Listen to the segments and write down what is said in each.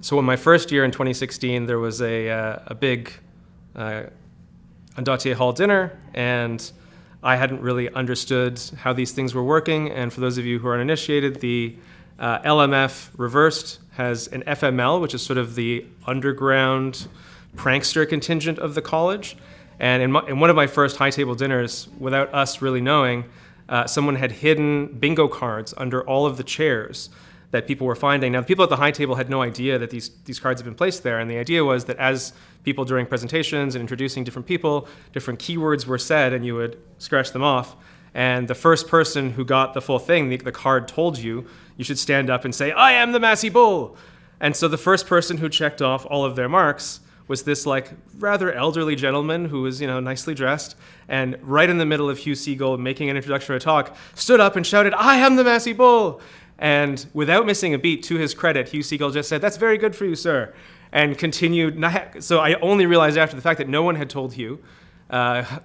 So in my first year in 2016, there was a big Andatier Hall dinner, and I hadn't really understood how these things were working. And for those of you who are uninitiated, the LMF reversed has an FML, which is sort of the underground prankster contingent of the college. And in one of my first high table dinners, without us really knowing, someone had hidden bingo cards under all of the chairs that people were finding. Now, the people at the high table had no idea that these cards had been placed there, and the idea was that as people during presentations and introducing different people, different keywords were said, and you would scratch them off. And the first person who got the full thing, the card told you should stand up and say, "I am the Massey Bull." And so the first person who checked off all of their marks was this like rather elderly gentleman who was, nicely dressed, and right in the middle of Hugh Segal making an introductory talk, stood up and shouted, "I am the Massey Bull." And without missing a beat, to his credit, Hugh Segal just said, "That's very good for you, sir," and continued. So I only realized after the fact that no one had told Hugh.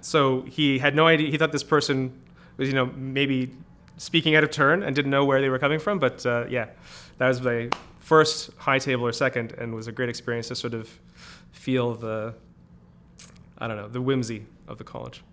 So he had no idea. He thought this person was, maybe speaking out of turn and didn't know where they were coming from. But that was my first high table or second, and was a great experience to sort of feel the whimsy of the college.